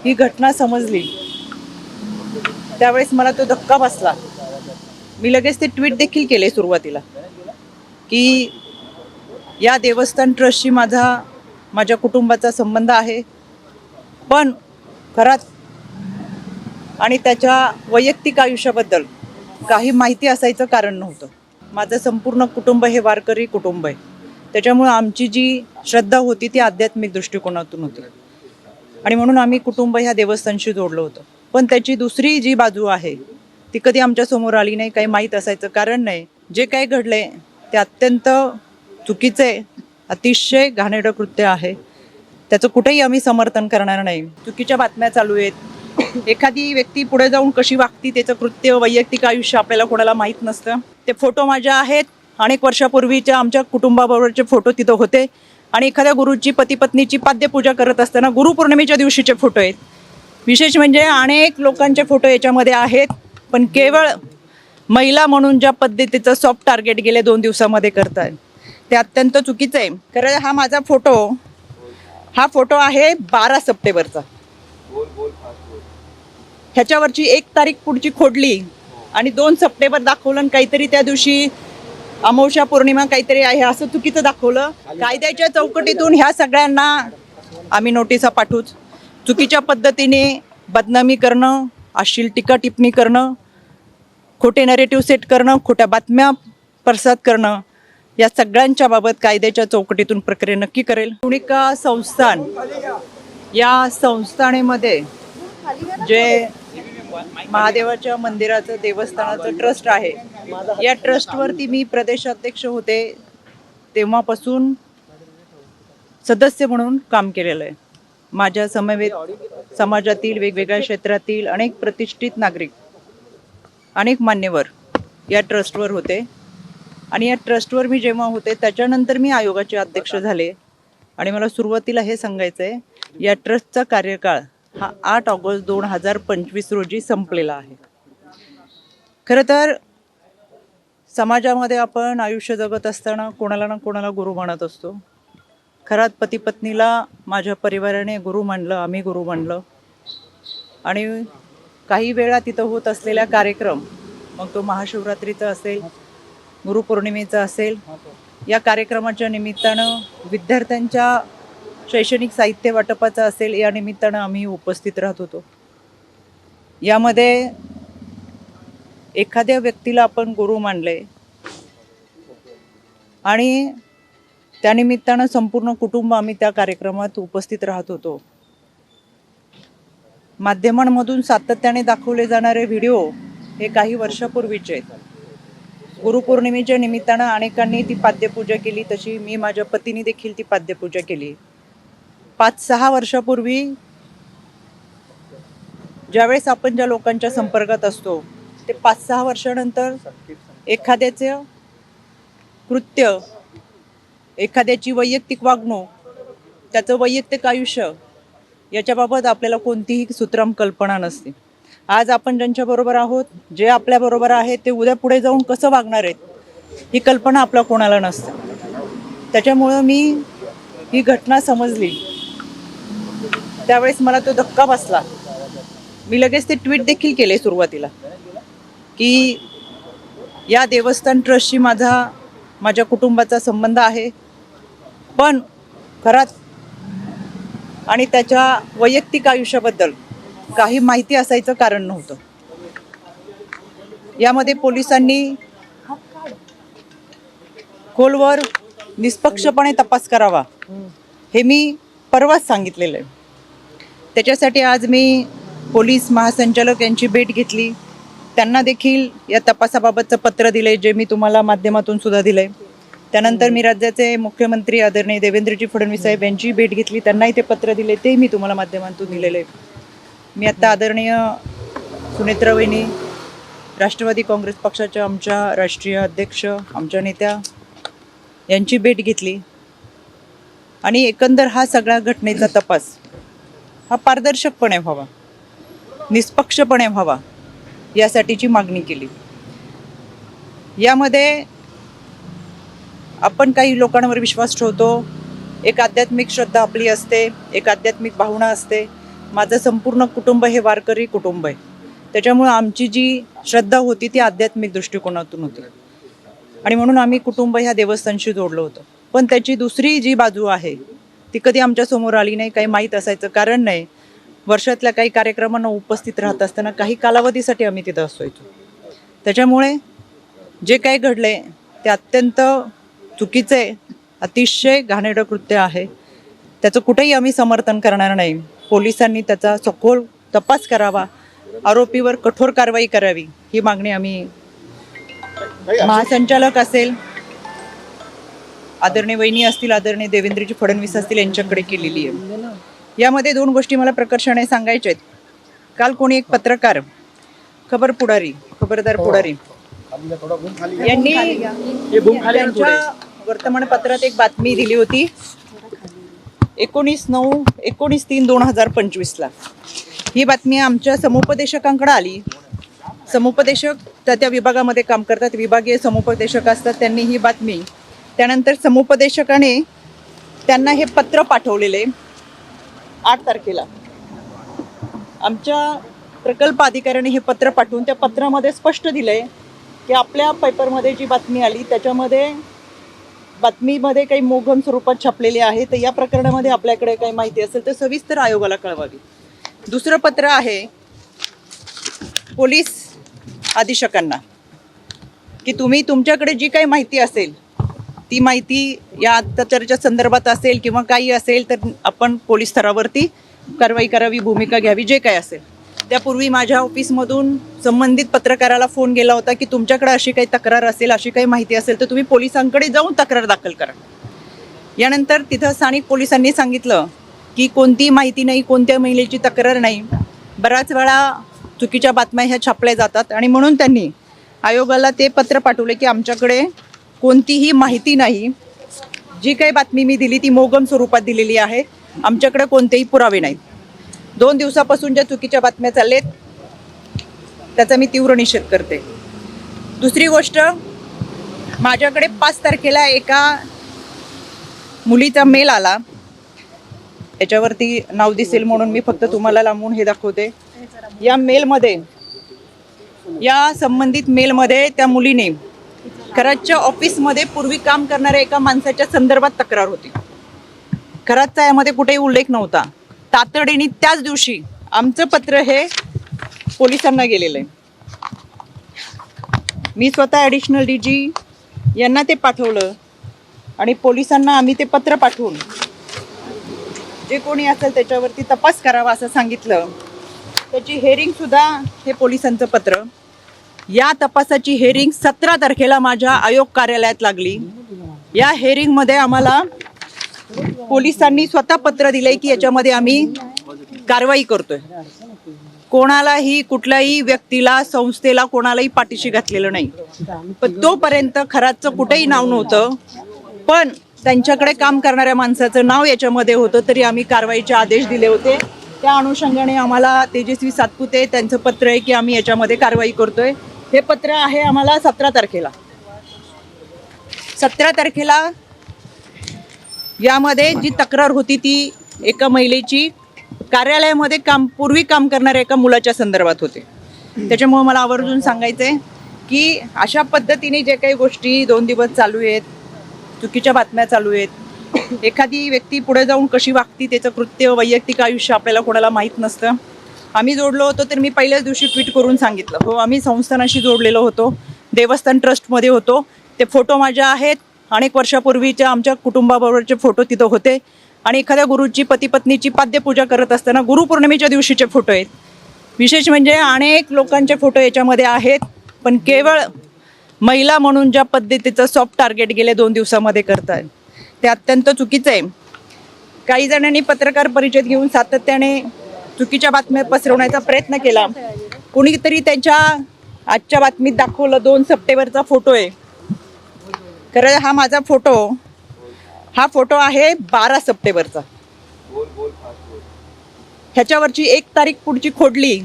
ही घटना समजली त्यावेळेस मला तो धक्का बसला. मी लगेच ते ट्विट देखील केले सुरुवातीला की या देवस्थान ट्रस्टशी माझ्या कुटुंबाचा संबंध आहे, पण खरंच आणि त्याच्या वैयक्तिक आयुष्याबद्दल काही माहिती असायचं कारण नव्हतं. माझं संपूर्ण कुटुंब हे वारकरी कुटुंब आहे, त्याच्यामुळे आमची जी श्रद्धा होती ती आध्यात्मिक दृष्टिकोनातून होती आणि म्हणून आम्ही कुटुंब ह्या देवस्थानशी जोडलं होतं. पण त्याची दुसरी जी बाजू आहे ती कधी आमच्या समोर आली नाही, काही माहीत असायचं कारण नाही. जे काही घडले ते अत्यंत चुकीचे, अतिशय घाणेरडं कृत्य आहे. त्याचं कुठेही आम्ही समर्थन करणार नाही. चुकीच्या बातम्या चालू आहेत. एखादी व्यक्ती पुढे जाऊन कशी वागती, त्याचं कृत्य, वैयक्तिक आयुष्य आपल्याला कोणाला माहीत नसतं. ते फोटो माझ्या आहेत, अनेक वर्षापूर्वीच्या आमच्या कुटुंबाबरोबरचे फोटो तिथं होते आणि एखाद्या गुरुची पती पत्नीची पाद्यपूजा करत असताना गुरुपौर्णिमेच्या दिवशीचे फोटो आहेत. विशेष म्हणजे अनेक लोकांचे फोटो याच्यामध्ये आहेत, पण केवळ महिला म्हणून ज्या पद्धतीचं सॉफ्ट टार्गेट गेले 2 दिवसामध्ये करतायत ते अत्यंत चुकीचं आहे. खरं हा माझा हा फोटो आहे 12 सप्टेंबरचा. ह्याच्यावरची 1 तारीख पुढची खोडली आणि 2 सप्टेंबर दाखवलं आणि काहीतरी त्या दिवशी अमावस्या पौर्णिमा काहीतरी आहे असं चुकीचं दाखवलं. कायद्याच्या चौकटीतून ह्या सगळ्यांना आम्ही नोटिसा पाठवूच. चुकीच्या पद्धतीने बदनामी करणं, अश्लील टीका टिप्पणी करणं, खोटे नरेटिव्ह सेट करणं, खोट्या बातम्या प्रसाद करणं, या सगळ्यांच्या बाबत कायद्याच्या चौकटीतून प्रक्रिया नक्की करेल. पुणिका संस्थान या संस्थानेमध्ये जे महादेवाच्या मंदिराचं देवस्थानाचं ट्रस्ट आहे, या ट्रस्टवरती मी प्रदेशाध्यक्ष होते तेव्हापासून सदस्य म्हणून काम केलेलं आहे. माझ्या समवेत समाजातील वेगवेगळ्या क्षेत्रातील अनेक प्रतिष्ठित नागरिक, अनेक मान्यवर या ट्रस्टवर होते आणि या ट्रस्टवर मी जेव्हा होते त्याच्यानंतर मी आयोगाचे अध्यक्ष झाले. आणि मला सुरुवातीला हे सांगायचं आहे, या ट्रस्टचा कार्यकाळ हा 8 ऑगस्ट 2025 रोजी संपलेला आहे. खरं तर समाजामध्ये आपण आयुष्य जगत असताना कोणाला ना कोणाला गुरु मानत असतो. खरात पती पत्नीला माझ्या परिवाराने गुरु मानलं, आम्ही गुरु मानलं. आणि काही वेळा तिथं होत असलेला कार्यक्रम, मग तो महाशिवरात्रीचा असेल, गुरुपौर्णिमेचा असेल, या कार्यक्रमाच्या निमित्तानं विद्यार्थ्यांच्या शैक्षणिक साहित्य वाटपाचा असेल, या निमित्तानं आम्ही उपस्थित राहत होतो. यामध्ये एखाद्या व्यक्तीला आपण गुरु मानले आणि त्यानिमित्तानं संपूर्ण कुटुंब आम्ही त्या कार्यक्रमात उपस्थित राहत होतो. माध्यमांमधून सातत्याने दाखवले जाणारे व्हिडिओ हे काही वर्षापूर्वीचे आहेत. गुरुपौर्णिमेच्या निमित्तानं अनेकांनी ती पाद्यपूजा केली, तशी मी माझ्या पतीने देखील ती पाद्यपूजा केली. 5-6 वर्षापूर्वी ज्यावेळेस आपण ज्या लोकांच्या संपर्कात असतो ते 5-6 वर्षानंतर एखाद्याचं कृत्य, एखाद्याची वैयक्तिक वागणूक, त्याचं वैयक्तिक आयुष्य याच्याबाबत आपल्याला कोणतीही सुतराम कल्पना नसते. आज आपण ज्यांच्याबरोबर आहोत, जे आपल्याबरोबर आहेत, ते उद्या पुढे जाऊन कसं वागणार आहेत ही कल्पना आपल्या कोणाला नसते. त्याच्यामुळं मी ही घटना समजली त्यावेळेस मला तो धक्का बसला. मी लगेच ते ट्विट देखील केले सुरुवातीला की या देवस्थान ट्रस्टशी माझ्या कुटुंबाचा संबंध आहे, पण खरंच आणि त्याच्या वैयक्तिक आयुष्याबद्दल काही माहिती असायचं कारण नव्हतं. यामध्ये पोलिसांनी खोलवर निष्पक्षपणे तपास करावा हे मी परवाच सांगितलेलं आहे. त्याच्यासाठी आज मी पोलीस महासंचालक यांची भेट घेतली. त्यांना देखील या तपासाबाबतचं पत्र दिले, जे मी तुम्हाला माध्यमातून सुद्धा दिलंय. त्यानंतर मी राज्याचे मुख्यमंत्री आदरणीय देवेंद्रजी फडणवीस साहेब यांची भेट घेतली, त्यांनाही ते पत्र दिले, ते मी तुम्हाला माध्यमातून दिलेलं आहे. मी आता आदरणीय सुनेत्रा वहिनी, राष्ट्रवादी काँग्रेस पक्षाच्या आमच्या राष्ट्रीय अध्यक्ष, आमच्या नेत्या यांची भेट घेतली आणि एकंदर हा सगळ्या घटनेचा तपास हा पारदर्शकपणे व्हावा, निष्पक्षपणे व्हावा यासाठीची मागणी केली. यामध्ये आपण काही लोकांवर विश्वास ठेवतो, एक आध्यात्मिक श्रद्धा आपली असते, एक आध्यात्मिक भावना असते, माझं संपूर्ण कुटुंब हे वारकरी कुटुंब आहे. त्याच्यामुळं आमची जी श्रद्धा होती ती आध्यात्मिक दृष्टिकोनातून होती आणि म्हणून आम्ही कुटुंब ह्या देवस्थानशी जोडलं होतं. पण त्याची दुसरी जी बाजू आहे ती कधी आमच्या समोर आली नाही. काही माहीत असायचं कारण नाही. वर्षातल्या काही कार्यक्रमांना उपस्थित राहत असताना काही कालावधीसाठी आम्ही तिथं असायचो. त्याच्यामुळे जे काही घडले ते अत्यंत चुकीचे, अतिशय घाणेरडं कृत्य आहे. त्याचं कुठेही आम्ही समर्थन करणार नाही. पोलिसांनी त्याचा सखोल तपास करावा, आरोपीवर कठोर कारवाई करावी ही मागणी आम्ही महासंचालक असेल, आदरणीय वहिनी असतील, आदरणीय देवेंद्रजी फडणवीस असतील यांच्याकडे केलेली आहे. यामध्ये दोन गोष्टी मला प्रकर्षाने सांगायच्या आहेत. काल कोणी एक पत्रकार खबरदार पुढारी यांनी त्यांच्या वर्तमानपत्रात एक बातमी दिली होती 19/3/2025 ही बातमी आमच्या समुपदेशकांकडे आली. समुपदेशक त्या विभागामध्ये काम करतात, विभागीय समुपदेशक असतात. त्यांनी ही बातमी त्यानंतर समुपदेशकाने त्यांना हे पत्र पाठवलेले 8 तारखेला. आमच्या प्रकल्प अधिकाऱ्याने हे पत्र पाठवून त्या पत्रामध्ये स्पष्ट दिलंय की आपल्या पेपरमध्ये जी बातमी आली त्याच्यामध्ये बातमीमध्ये काही मोघम स्वरूपात छापलेले आहे, तर या प्रकरणामध्ये आपल्याकडे काही माहिती असेल तर सविस्तर आयोगाला कळवावी. दुसरं पत्र आहे पोलीस अधीक्षकांना की तुम्ही तुमच्याकडे जी काही माहिती असेल ती माहिती या अत्याचाराच्या संदर्भात असेल किंवा काही असेल तर आपण पोलीस स्तरावरती कारवाई करावी, भूमिका घ्यावी, जे काय असेल. त्यापूर्वी माझ्या ऑफिसमधून संबंधित पत्रकाराला फोन गेला होता की तुमच्याकडे अशी काही तक्रार असेल, अशी काही माहिती असेल तर तुम्ही पोलिसांकडे जाऊन तक्रार दाखल करा. यानंतर तिथं स्थानिक पोलिसांनी सांगितलं की कोणती माहिती नाही, कोणत्या महिलेची तक्रार नाही. बऱ्याच वेळा चुकीच्या बातम्या ह्या छापल्या जातात आणि म्हणून त्यांनी आयोगाला ते पत्र पाठवले की आमच्याकडे कोणतीही माहिती नाही, जी काही बातमी मी दिली ती मोगम स्वरूपात दिलेली आहे, आमच्याकडे कोणतेही पुरावे नाहीत. 2 दिवसापासून ज्या चुकीच्या बातम्या चाललेत त्याचा मी तीव्र निषेध करते. दुसरी गोष्ट, माझ्याकडे 5 तारखेला एका मुलीचा मेल आला. याच्यावरती नाव दिसेल म्हणून मी फक्त तुम्हाला लांबून हे दाखवते. या मेलमध्ये, या संबंधित मेलमध्ये त्या मुलीने खरातच्या ऑफिसमध्ये पूर्वी काम करणाऱ्या एका माणसाच्या संदर्भात तक्रार होती. खरातचा यामध्ये कुठेही उल्लेख नव्हता. तातडीने त्याच दिवशी आमचं पत्र हे पोलिसांना गेलेलं आहे. मी स्वतः ॲडिशनल DG यांना ते पाठवलं आणि पोलिसांना आम्ही ते पत्र पाठवून जे कोणी असेल त्याच्यावरती तपास करावा असं सांगितलं. त्याची हेअरिंगसुद्धा हे पोलिसांचं पत्र. या तपासाची हेअरिंग 17 तारखेला माझ्या आयोग कार्यालयात लागली. या हेअरिंगमध्ये आम्हाला पोलिसांनी स्वतः पत्र दिलंय की याच्यामध्ये आम्ही कारवाई करतोय. कोणालाही, कुठल्याही व्यक्तीला, संस्थेला, कोणालाही पाठीशी घातलेलं नाही. पण तोपर्यंत खरातचं कुठेही नाव नव्हतं, पण त्यांच्याकडे काम करणाऱ्या माणसाचं नाव याच्यामध्ये होतं, तरी आम्ही कारवाईचे आदेश दिले होते. त्या अनुषंगाने आम्हाला तेजस्वी सातपुते त्यांचं पत्र आहे की आम्ही याच्यामध्ये कारवाई करतोय. हे पत्र आहे आम्हाला 17 तारखेला. 17 तारखेला यामध्ये जी तक्रार होती ती एका महिलेची कार्यालयामध्ये पूर्वी काम करणाऱ्या एका मुलाच्या संदर्भात होते. त्याच्यामुळे मला आवर्जून सांगायचं आहे की अशा पद्धतीने जे काही गोष्टी 2 दिवस चालू आहेत, चुकीच्या बातम्या चालू आहेत, एखादी व्यक्ती पुढे जाऊन कशी वागती, त्याचं कृत्य, वैयक्तिक आयुष्य आपल्याला कोणाला माहीत नसतं. आम्ही जोडलो होतो तर मी पहिल्याच दिवशी ट्विट करून सांगितलं, हो आम्ही संस्थानाशी जोडलेलो होतो, देवस्थान ट्रस्टमध्ये होतो. ते फोटो माझ्या आहेत. अनेक वर्षापूर्वीच्या आमच्या कुटुंबाबरोबरचे फोटो तिथं होते आणि एखाद्या गुरुची, पती पत्नीची पाद्यपूजा करत असताना गुरुपौर्णिमेच्या दिवशीचे फोटो आहेत. विशेष म्हणजे अनेक लोकांचे फोटो याच्यामध्ये आहेत. पण केवळ महिला म्हणून ज्या पद्धतीचं सॉफ्ट टार्गेट गेले 2 दिवसामध्ये करताय ते अत्यंत चुकीचं आहे. काही जणांनी पत्रकार परिषद घेऊन सातत्याने चुकीच्या बातम्या पसरवण्याचा प्रयत्न केला. कुणीतरी त्यांच्या आजच्या बातमीत दाखवलं 2 सप्टेंबरचा फोटो आहे. खरं हा माझा फोटो, हा फोटो आहे 12 सप्टेंबरचा. ह्याच्यावरची 1 तारीख पुढची खोडली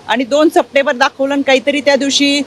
आणि 2 सप्टेंबर दाखवलं आणि काहीतरी त्या दिवशी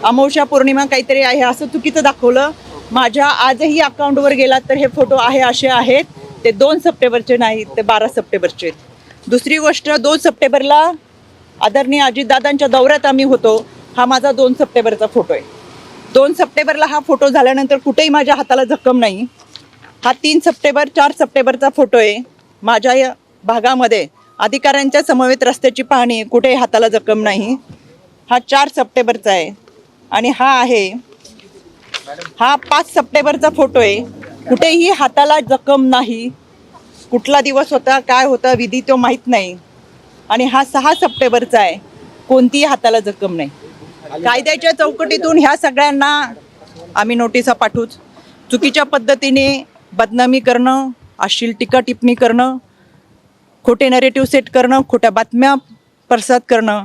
अमावस्या पौर्णिमा काहीतरी आहे असं चुकीचं दाखवलं. माझ्या आजही अकाउंटवर गेलात तर हे फोटो आहे असे आहेत. ते 2 सप्टेंबरचे नाहीत, ते 12 सप्टेंबरचे आहेत. दुसरी गोष्ट, 2 सप्टेंबरला आदरणीय अजितदादांच्या दौऱ्यात आम्ही होतो. हा माझा 2 सप्टेंबरचा फोटो आहे. 2 सप्टेंबरला हा फोटो झाल्यानंतर कुठेही माझ्या हाताला जखम नाही. हा 3 सप्टेंबर 4 सप्टेंबरचा फोटो आहे. माझ्या या भागामध्ये अधिकाऱ्यांच्या समवेत रस्त्याची पाहणी आहे, कुठेही हाताला जखम नाही. हा 4 सप्टेंबरचा आहे. आणि हा 5 सप्टेंबरचा फोटो आहे. कुठेही हाताला जखम नाही. कुठला दिवस होता, काय होता, विधी तो माहीत नाही. आणि हा 6 सप्टेंबरचा आहे. कोणतीही हाताला जखम नाही. कायद्याच्या चौकटीतून ह्या सगळ्यांना आम्ही नोटिसा पाठवूच. चुकीच्या पद्धतीने बदनामी करणं, अश्लील टीका टिप्पणी करणं, खोटे नरेटिव्ह सेट करणं, खोट्या बातम्या प्रसाद करणं,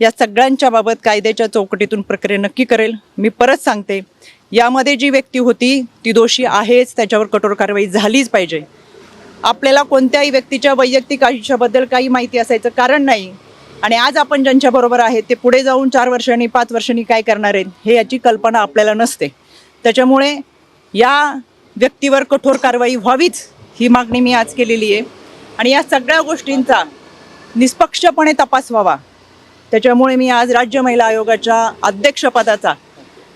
या सगळ्यांच्या बाबत कायद्याच्या चौकटीतून प्रक्रिया नक्की करेल. मी परत सांगते, यामध्ये जी व्यक्ती होती ती दोषी आहेच, त्याच्यावर कठोर कारवाई झालीच पाहिजे. आपल्याला कोणत्याही व्यक्तीच्या वैयक्तिक आयुष्याबद्दल काही माहिती असायचं कारण नाही. आणि आज आपण ज्यांच्याबरोबर आहेत ते पुढे जाऊन 4 वर्षांनी 5 वर्षांनी काय करणार आहेत हे याची कल्पना आपल्याला नसते. त्याच्यामुळे या व्यक्तीवर कठोर कारवाई व्हावीच ही मागणी मी आज केलेली आहे. आणि या सगळ्या गोष्टींचा निष्पक्षपणे तपास व्हावा. त्याच्यामुळे मी आज राज्य महिला आयोगाच्या अध्यक्षपदाचा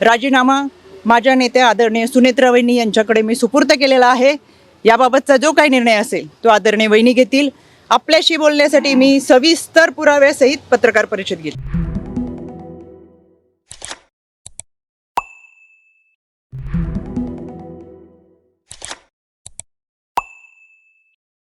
राजीनामा माझ्या नेत्या आदरणीय सुनेत्रा वहिनी यांच्याकडे मी सुपूर्द केलेला आहे. याबाबतचा जो काही निर्णय असेल तो आदरणीय वहिनी घेतील. आपल्याशी बोलण्यासाठी मी सविस्तर पुराव्यासहित पत्रकार परिषद घेईल.